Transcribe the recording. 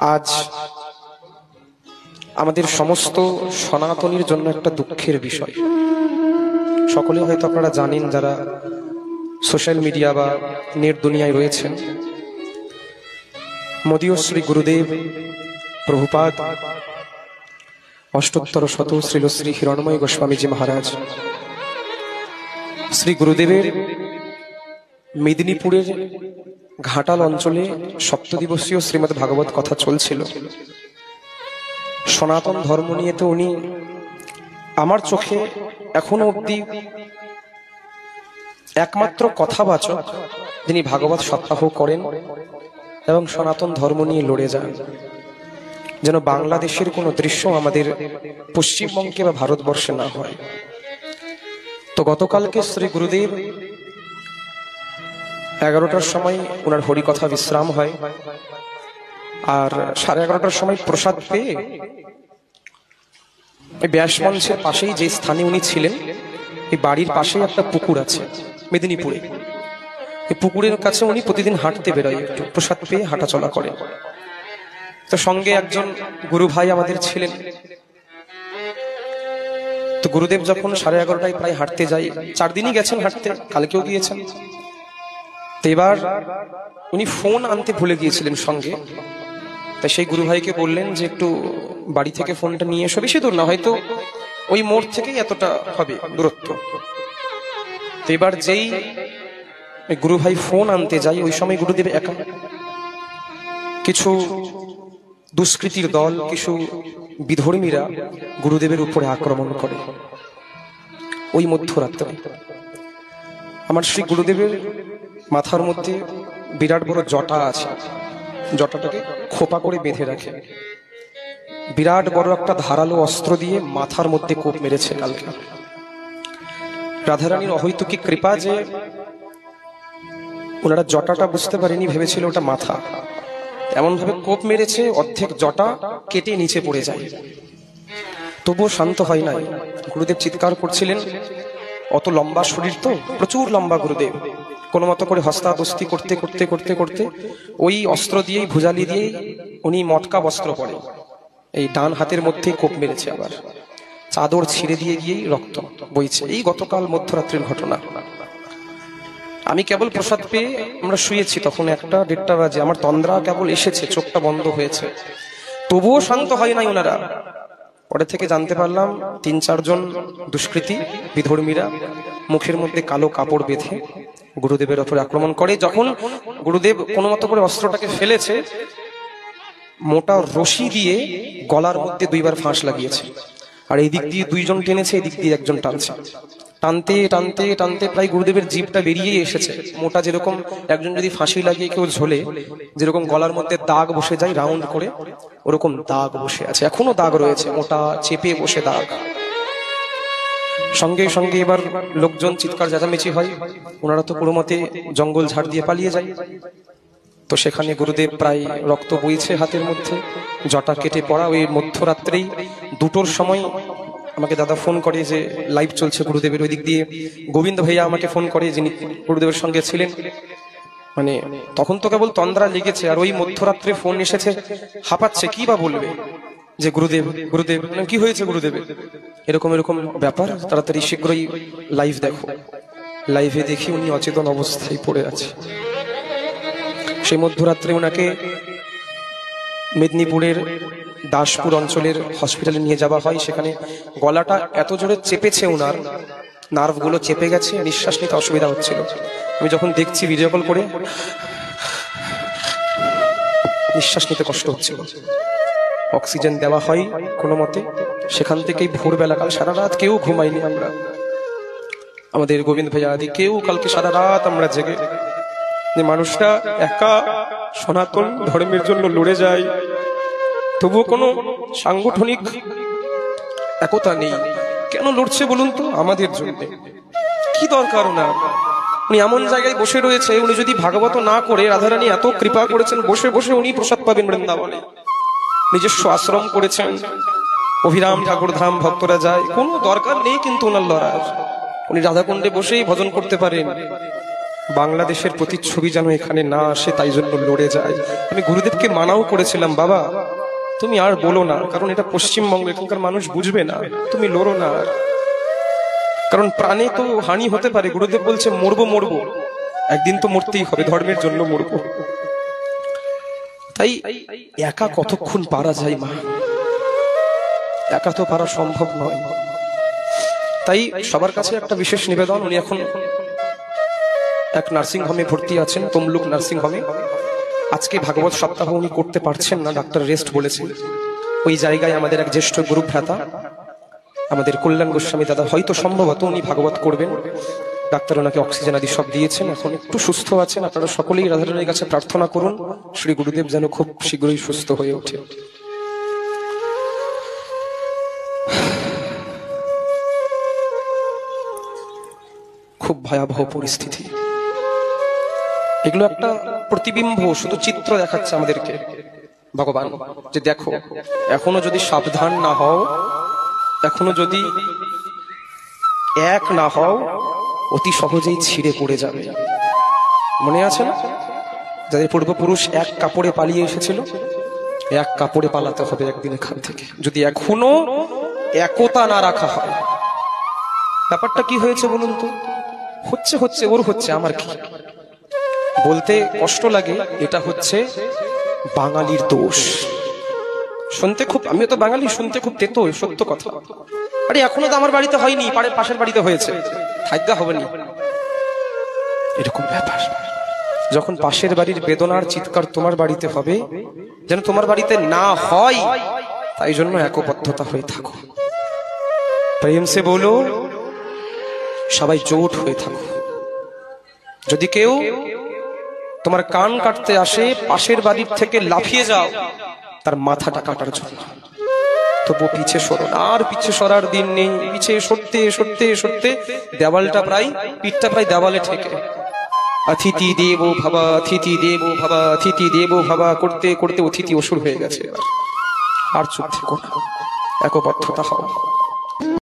আজ আমাদের সমস্ত সনাতনীর জন্য একটা দুঃখের বিষয়। সকলে হয়তো আপনারা জানেন, যারা সোশ্যাল মিডিয়া বা নেট দুনিয়ায় রয়েছেন, মদীয় শ্রী গুরুদেব প্রভুপাদ অষ্টোত্তর শত শ্রীল শ্রী হিরণময় গোস্বামীজি মহারাজ শ্রী গুরুদেবের মেদিনীপুরের ঘাটাল অঞ্চলে সপ্তদিবসীয় শ্রীমদ্ ভাগবত কথা চলছিল। সনাতন ধর্ম নিয়ে তো উনি আমার চোখে এখনো অব্দি একমাত্র কথাবাচক, যিনি ভাগবত সপ্তাহ করেন এবং সনাতন ধর্ম নিয়ে লড়ে যান। যেন বাংলাদেশের কোনো দৃশ্য আমাদের পশ্চিমবঙ্গে বা ভারতবর্ষে না হয়। তো গতকালকে শ্রী গুরুদেব 11টার সময় ওনার হরিকথা বিশ্রাম হয়, আর 11:30টার সময় প্রসাদ পেয়ে ব্যাস মঞ্চের পাশেই যে স্থানে উনি ছিলেন, এই বাড়ির পাশেই একটা পুকুর আছে মেদিনীপুরে। এই পুকুরের কাছে উনি প্রতিদিন হাঁটতে বেরোয়, একটু প্রসাদ পেয়ে হাঁটাচলা করে। তো সঙ্গে একজন গুরু ভাই আমাদের ছিলেন। তো গুরুদেব যখন 11:30টায় প্রায় হাঁটতে যায়, 4 দিনই গেছেন হাঁটতে, কালকেও গিয়েছেন। তো এবার উনি ফোন আনতে ভুলে গিয়েছিলেন সঙ্গে। তাই সেই গুরু ভাইকে বললেন যে একটু বাড়ি থেকে ফোনটা নিয়ে এসো, বেশি দূর না, হয়তো ওই মোড় থেকেই এতটা হবে দূরত্ব। তো এবার যেই গুরু ভাই ফোন আনতে যায়, ওই সময় গুরুদেব একা, কিছু দুষ্কৃতীর দল, কিছু বিধর্মীরা গুরুদেবের উপরে আক্রমণ করে ওই মধ্যরাত্রে। আমার শ্রী গুরুদেবের মাথার মধ্যে বিরাট বড় জটা আছে, জটাটাকে খোপা করে বেঁধে রাখে। বিরাট বড় একটা ধারালো অস্ত্র দিয়ে মাথার মধ্যে কোপ মেরেছে কালকে। রাধারানীর অহৈতুকী কৃপা যে ওনারা জটাটা বুঝতে পারেনি, ভেবেছিল ওটা মাথা। এমন ভাবে কোপ মেরেছে, অর্ধেক জটা কেটে নিচে পড়ে যায়। তবুও শান্ত হয় নাই। গুরুদেব চিৎকার করছিলেন, অত লম্বা শরীর, তো প্রচুর লম্বা গুরুদেব। কোনো মতো করে হস্তাদস্তি করতে করতে করতে করতে ওই অস্ত্র দিয়েই, ভুজালি দিয়েই উনি মটকা বস্ত্র পরে এই ডান হাতের মধ্যেই কোপ মেরেছে। আবার চাদর ছিঁড়ে দিয়ে গিয়েই রক্ত বইছে। এই গতকাল মধ্যরাত্রির ঘটনা। আমি কেবল প্রসাদ পেয়ে আমরা শুয়েছি, তখন 1-1:30 বাজে। আমার তন্দ্রা কেবল এসেছে, চোখটা বন্ধ হয়েছে, তবুও শান্ত হয় নাই ওনারা। পরে থেকে জানতে পারলাম 3-4 জন দুষ্কৃতী বিধর্মীরা মুখের মধ্যে কালো কাপড় বেঁধে গুরুদেবের ওপরে আক্রমণ করে। যখন গুরুদেব কোনো মতো করে অস্ত্রটাকে ফেলেছে, মোটা রশি দিয়ে গলার মধ্যে 2বার ফাঁস লাগিয়েছে। আর এই দিক দিয়ে 2 জন টেনেছে, এই দিক দিয়ে 1 জন টানছে। টানতে টানতে টানতে প্রায় গুরুদেবের জিভটা বেরিয়ে এসেছে। মোটা যেরকম একজন যদি ফাঁসি লাগিয়ে কেউ ঝোলে, যেরকম গলার মধ্যে দাগ বসে যায় রাউন্ড করে, ওরকম দাগ বসে আছে, এখনো দাগ রয়েছে, মোটা চেপে বসে দাগ। সঙ্গে সঙ্গে এবার লোকজন চিৎকার চেঁচামেচি হয়। ওনারা তো কোনো মতে জঙ্গল ঝাড় দিয়ে পালিয়ে যায়। তো সেখানে গুরুদেব প্রায় রক্ত বইছে হাতের মধ্যে, জটা কেটে পড়া। ওই মধ্যরাত্রেই 2টোর সময় আমাকে দাদা ফোন করে যে লাইভ চলছে গুরুদেবের। ওই দিক দিয়ে গোবিন্দ ভাইয়া আমাকে ফোন করে, যিনি গুরুদেবের সঙ্গে ছিলেন। মানে তখন তো কেবল তন্দ্রা লেগেছে, আর ওই মধ্যরাত্রে ফোন এসেছে, হাঁপাচ্ছে, কি বা বলবে যে গুরুদেব গুরুদেব, কি হয়েছে গুরুদেবের, এরকম এরকম ব্যাপার, তাড়াতাড়ি শীঘ্রই লাইভ দেখো। লাইভে দেখি উনি অচেতন অবস্থায় পড়ে আছে। সেই মধ্যরাত্রে ওনাকে মেদিনীপুরের দাসপুর অঞ্চলের হসপিটালে নিয়ে যাওয়া হয়। সেখানে গলাটা এত জোরে চেপেছে, ওনার নার্ভগুলো চেপে গেছে, নিঃশ্বাস নিতে অসুবিধা হচ্ছিল। আমি যখন দেখছি ভিডিও কল করে, নিঃশ্বাস নিতে কষ্ট হচ্ছিল। অক্সিজেন দেওয়া হয় কোনো মতে। সেখান থেকেই ভোরবেলা, কাল সারা রাত কেউ ঘুমাইনি আমরা, আমাদের গোবিন্দ ভাইয়া আদি কেউ, কালকে সারা রাত আমরা জেগে। যে মানুষটা একা সনাতন ধর্মের জন্য লড়ে যায়, তবুও কোনো সাংগঠনিক একতা নেই। কেন লড়ছে বলুন তো? আমাদের জন্য। কি দরকার না, উনি এমন জায়গায় বসে রয়েছে, উনি যদি ভাগবত না করে, রাধারানী এত কৃপা করেছেন, বসে বসে উনি প্রসাদ পাবেন বৃন্দাবনে। নিজস্ব আশ্রম করেছেন, অভিরাম ঠাকুর ধাম ভক্তরা যায়, কোনো দরকার নেই কিন্তু ওনার লড়ার। উনি রাধাকুণ্ডে বসেই ভজন করতে পারেন, বাংলাদেশের প্রতিচ্ছবি যেন এখানে না আসে, তাই জন্য লড়ে যায়। আমি গুরুদেবকে মানাও করেছিলাম, বাবা তুমি আর বলো না, কারণ এটা পশ্চিমবঙ্গ, এখানকার মানুষ বুঝবে না, তুমি লড়ো না আর, কারণ প্রাণে তো হানি হতে পারে। গুরুদেব বলছে মরবো মরবো, একদিন তো মরতেই হবে, ধর্মের জন্য মরবো। তাই একা কতক্ষণ পারা যায় মা, একা তো পারা সম্ভব নয়। তাই সবার কাছে একটা বিশেষ নিবেদন, উনি এখন এক নার্সিং হোমে ভর্তি আছেন, তমলুক নার্সিং হোমে। আজকে ভাগবত সপ্তাহ উনি করতে পারছেন না, ডাক্তার রেস্ট বলেছেন। ওই জায়গায় আমাদের এক জ্যেষ্ঠ গুরু ভ্রাতা আমাদের কল্যাণ গোস্বামী দাদা, হয়তো সম্ভবত উনি ভাগবত করবেন। ডাক্তার ওনাকে অক্সিজেন আদি সব দিয়েছেন, এখন একটু সুস্থ আছেন। আপনারা সকলেই রাধারানীর কাছে প্রার্থনা করুন শ্রী গুরুদেব যেন খুব শীঘ্রই সুস্থ হয়ে ওঠে। খুব ভয়াবহ পরিস্থিতি, এগুলো একটা প্রতিবিম্ব, শুধু চিত্র দেখাচ্ছে আমাদেরকে ভগবান, যে দেখো এখনো যদি সাবধান না হও, এখনো যদি এক না হও, অতি সহজেই ছিঁড়ে পড়ে যাবে। মনে আছে না, যাদের পূর্বপুরুষ এক কাপড়ে পালিয়ে এসেছিল, এক কাপড়ে পালাতে হবে একদিন এখান থেকে, যদি এখনো একতা না রাখা হয়। ব্যাপারটা কি হয়েছে বলুন তো? হচ্ছে হচ্ছে ওর হচ্ছে, আমার কি বলতে কষ্ট লাগে, এটা হচ্ছে বাঙালির দোষ। শুনতে খুব, আমি তো বাঙালি, শুনতে খুব তেতো, সত্য কথা। আরে এখনো তো আমার বাড়িতে হয়নি, পাশের বাড়িতে হয়েছে, থাকতে হবে না, এরকম ব্যাপার। যখন পাশের বাড়ির বেদনার চিৎকার তোমার বাড়িতে হবে, যেন তোমার বাড়িতে না হয়, তাই জন্য একবদ্ধতা হয়ে থাকো, প্রেম সে বলো, সবাই জোট হয়ে থাকো। যদি কেউ তোমার কান কাটতে আসে, পাশের বাড়ির থেকে লাফিয়ে যাও তার মাথাটা কাটার জন্য, তবু পিছে সরো না। আর পিছে সরার দিন নেই, পিছে সরতে সরতে সরতে দেওয়ালটা প্রায়, পিঠটা প্রায় দেওয়ালে ঠেকে। অতিথি দেবো ভাবা, অতিথি দেবো ভাবা, অতিথি দেবো ভাবা করতে করতে অতিথি অসুর হয়ে গেছে। আর চুপ থেকো না, একবদ্ধতা হও।